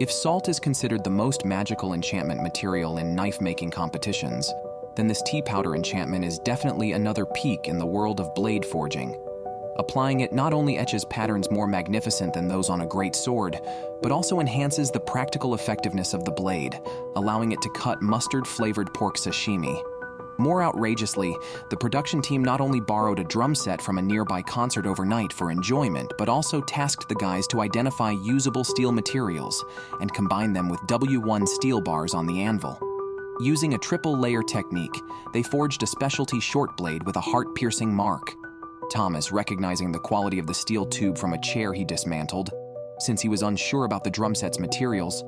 If salt is considered the most magical enchantment material in knife-making competitions, then this tea powder enchantment is definitely another peak in the world of blade forging. Applying it not only etches patterns more magnificent than those on a great sword, but also enhances the practical effectiveness of the blade, allowing it to cut mustard-flavored pork sashimi. More outrageously, the production team not only borrowed a drum set from a nearby concert overnight for enjoyment, but also tasked the guys to identify usable steel materials and combine them with W1 steel bars on the anvil. Using a triple-layer technique, they forged a specialty short blade with a heart-piercing mark. Thomas, recognizing the quality of the steel tube from a chair he dismantled, since he was unsure about the drum set's materials,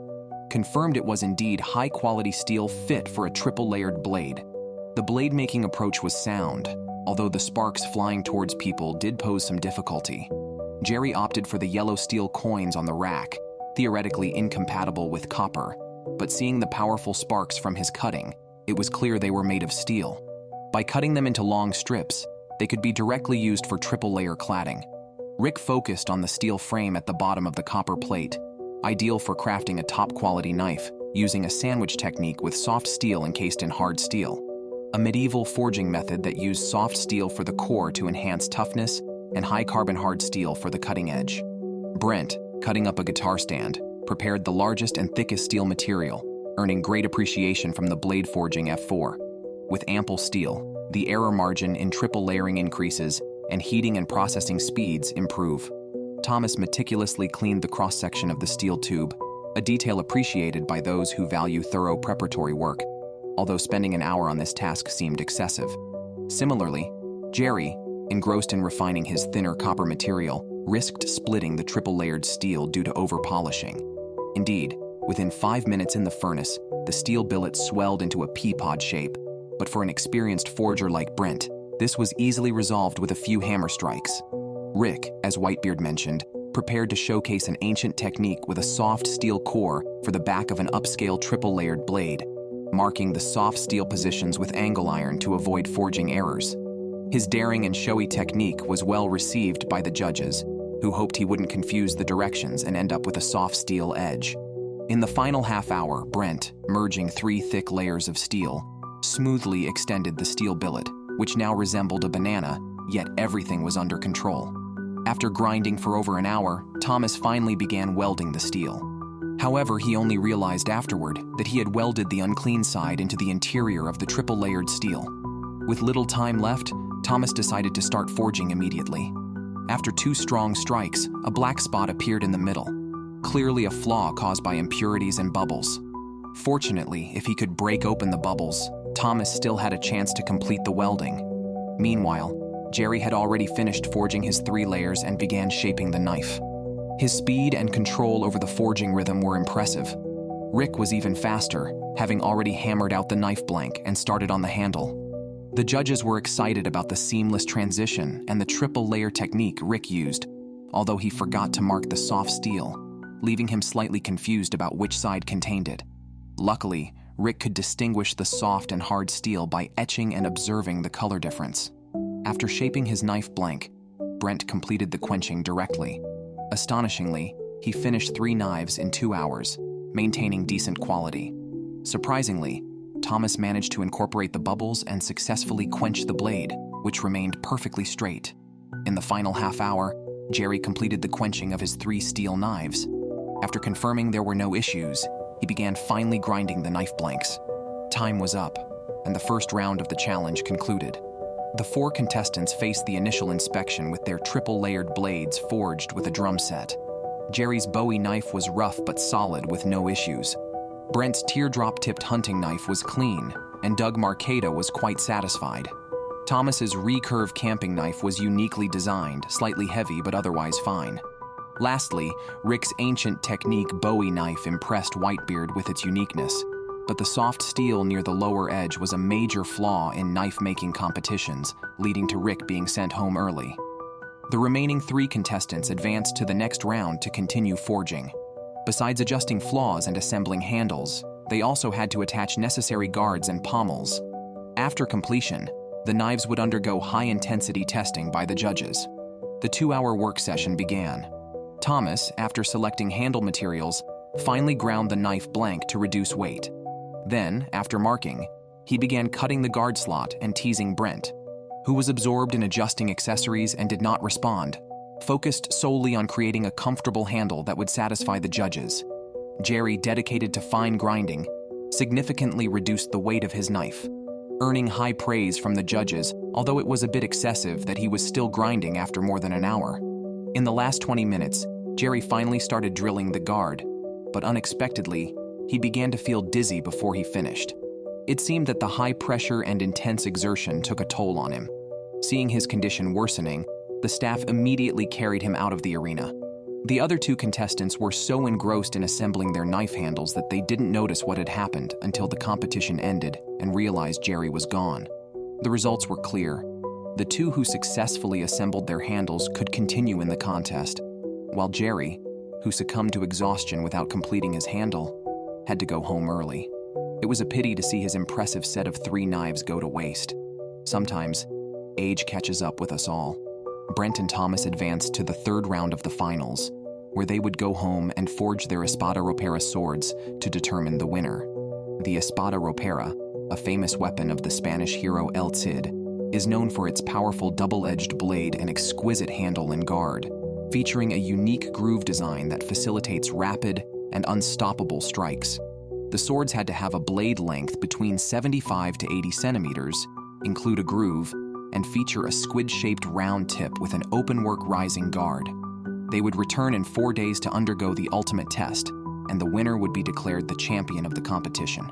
confirmed it was indeed high-quality steel fit for a triple-layered blade. The blade-making approach was sound, although the sparks flying towards people did pose some difficulty. Jerry opted for the yellow steel coins on the rack, theoretically incompatible with copper, but seeing the powerful sparks from his cutting, it was clear they were made of steel. By cutting them into long strips, they could be directly used for triple-layer cladding. Rick focused on the steel frame at the bottom of the copper plate, ideal for crafting a top-quality knife, using a sandwich technique with soft steel encased in hard steel. A medieval forging method that used soft steel for the core to enhance toughness and high-carbon hard steel for the cutting edge. Brent, cutting up a guitar stand, prepared the largest and thickest steel material, earning great appreciation from the blade forging F4. With ample steel, the error margin in triple layering increases and heating and processing speeds improve. Thomas meticulously cleaned the cross-section of the steel tube, a detail appreciated by those who value thorough preparatory work, although spending an hour on this task seemed excessive. Similarly, Jerry, engrossed in refining his thinner copper material, risked splitting the triple-layered steel due to over-polishing. Indeed, within 5 minutes in the furnace, the steel billet swelled into a pea-pod shape, but for an experienced forger like Brent, this was easily resolved with a few hammer strikes. Rick, as Whitebeard mentioned, prepared to showcase an ancient technique with a soft steel core for the back of an upscale triple-layered blade, marking the soft steel positions with angle iron to avoid forging errors. His daring and showy technique was well received by the judges, who hoped he wouldn't confuse the directions and end up with a soft steel edge. In the final half hour, Brent, merging 3 thick layers of steel, smoothly extended the steel billet, which now resembled a banana, yet everything was under control. After grinding for over an hour, Thomas finally began welding the steel. However, he only realized afterward that he had welded the unclean side into the interior of the triple-layered steel. With little time left, Thomas decided to start forging immediately. After 2 strong strikes, a black spot appeared in the middle, clearly a flaw caused by impurities and bubbles. Fortunately, if he could break open the bubbles, Thomas still had a chance to complete the welding. Meanwhile, Jerry had already finished forging his 3 layers and began shaping the knife. His speed and control over the forging rhythm were impressive. Rick was even faster, having already hammered out the knife blank and started on the handle. The judges were excited about the seamless transition and the triple-layer technique Rick used, although he forgot to mark the soft steel, leaving him slightly confused about which side contained it. Luckily, Rick could distinguish the soft and hard steel by etching and observing the color difference. After shaping his knife blank, Brent completed the quenching directly. Astonishingly, he finished 3 knives in 2 hours, maintaining decent quality. Surprisingly, Thomas managed to incorporate the bubbles and successfully quench the blade, which remained perfectly straight. In the final half hour, Jerry completed the quenching of his 3 steel knives. After confirming there were no issues, he began finely grinding the knife blanks. Time was up, and the first round of the challenge concluded. The 4 contestants faced the initial inspection with their triple-layered blades forged with a drum set. Jerry's Bowie knife was rough but solid with no issues. Brent's teardrop-tipped hunting knife was clean, and Doug Marcado was quite satisfied. Thomas's recurve camping knife was uniquely designed, slightly heavy but otherwise fine. Lastly, Rick's ancient technique Bowie knife impressed Whitebeard with its uniqueness, but the soft steel near the lower edge was a major flaw in knife-making competitions, leading to Rick being sent home early. The remaining 3 contestants advanced to the next round to continue forging. Besides adjusting flaws and assembling handles, they also had to attach necessary guards and pommels. After completion, the knives would undergo high-intensity testing by the judges. The 2-hour work session began. Thomas, after selecting handle materials, finally ground the knife blank to reduce weight. Then, after marking, he began cutting the guard slot and teasing Brent, who was absorbed in adjusting accessories and did not respond, focused solely on creating a comfortable handle that would satisfy the judges. Jerry, dedicated to fine grinding, significantly reduced the weight of his knife, earning high praise from the judges, although it was a bit excessive that he was still grinding after more than an hour. In the last 20 minutes, Jerry finally started drilling the guard, but unexpectedly, he began to feel dizzy before he finished. It seemed that the high pressure and intense exertion took a toll on him. Seeing his condition worsening, the staff immediately carried him out of the arena. The other two contestants were so engrossed in assembling their knife handles that they didn't notice what had happened until the competition ended and realized Jerry was gone. The results were clear. The two who successfully assembled their handles could continue in the contest, while Jerry, who succumbed to exhaustion without completing his handle, had to go home early. It was a pity to see his impressive set of 3 knives go to waste. Sometimes, age catches up with us all. Brent and Thomas advanced to the 3rd round of the finals, where they would go home and forge their espada ropera swords to determine the winner. The espada ropera, a famous weapon of the Spanish hero El Cid, is known for its powerful double-edged blade and exquisite handle and guard, featuring a unique groove design that facilitates rapid and unstoppable strikes. The swords had to have a blade length between 75 to 80 centimeters, include a groove, and feature a squid-shaped round tip with an open-work rising guard. They would return in 4 days to undergo the ultimate test, and the winner would be declared the champion of the competition.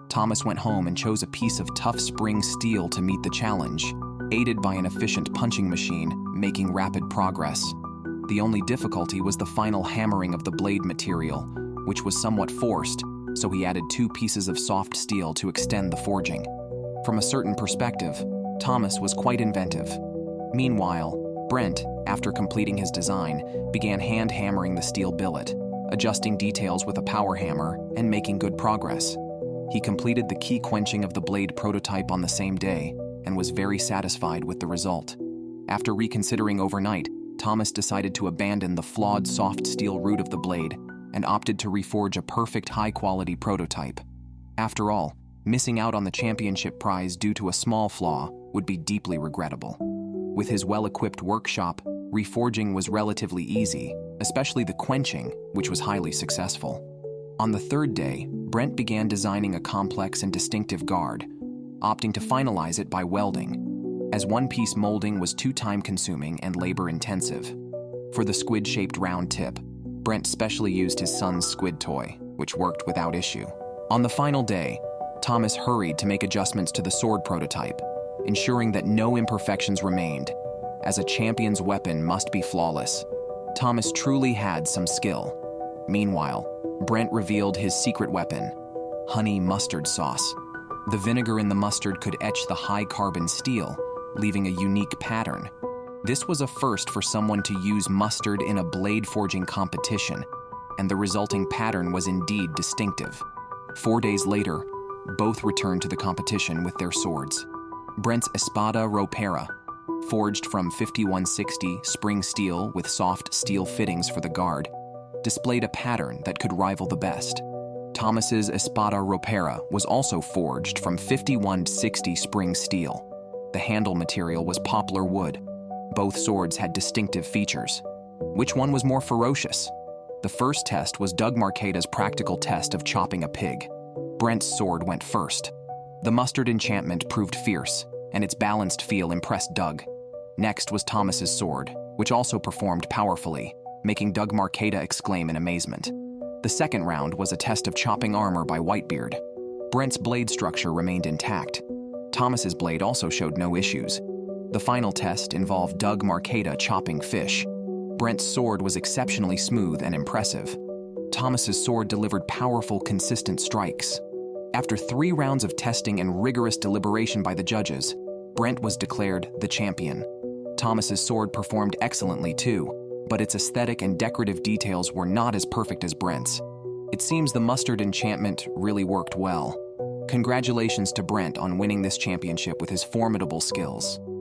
Thomas went home and chose a piece of tough spring steel to meet the challenge, aided by an efficient punching machine, making rapid progress. The only difficulty was the final hammering of the blade material, which was somewhat forced, so he added 2 pieces of soft steel to extend the forging. From a certain perspective, Thomas was quite inventive. Meanwhile, Brent, after completing his design, began hand-hammering the steel billet, adjusting details with a power hammer and making good progress. He completed the key quenching of the blade prototype on the same day and was very satisfied with the result. After reconsidering overnight, Thomas decided to abandon the flawed soft steel root of the blade and opted to reforge a perfect high-quality prototype. After all, missing out on the championship prize due to a small flaw would be deeply regrettable. With his well-equipped workshop, reforging was relatively easy, especially the quenching, which was highly successful. On the 3rd day, Brent began designing a complex and distinctive guard, opting to finalize it by welding, as one-piece molding was too time-consuming and labor-intensive. For the squid-shaped round tip, Brent specially used his son's squid toy, which worked without issue. On the final day, Thomas hurried to make adjustments to the sword prototype, ensuring that no imperfections remained, as a champion's weapon must be flawless. Thomas truly had some skill. Meanwhile, Brent revealed his secret weapon, honey mustard sauce. The vinegar in the mustard could etch the high-carbon steel, leaving a unique pattern. This was a first for someone to use mustard in a blade forging competition, and the resulting pattern was indeed distinctive. 4 days later, both returned to the competition with their swords. Brent's espada ropera, forged from 5160 spring steel with soft steel fittings for the guard, displayed a pattern that could rival the best. Thomas's espada ropera was also forged from 5160 spring steel. The handle material was poplar wood. Both swords had distinctive features. Which one was more ferocious? The first test was Doug Marqueta's practical test of chopping a pig. Brent's sword went first. The mustard enchantment proved fierce, and its balanced feel impressed Doug. Next was Thomas's sword, which also performed powerfully, making Doug Marqueta exclaim in amazement. The second round was a test of chopping armor by Whitebeard. Brent's blade structure remained intact. Thomas's blade also showed no issues. The final test involved Doug Marqueta chopping fish. Brent's sword was exceptionally smooth and impressive. Thomas's sword delivered powerful, consistent strikes. After 3 rounds of testing and rigorous deliberation by the judges, Brent was declared the champion. Thomas's sword performed excellently too, but its aesthetic and decorative details were not as perfect as Brent's. It seems the mustard enchantment really worked well. Congratulations to Brent on winning this championship with his formidable skills.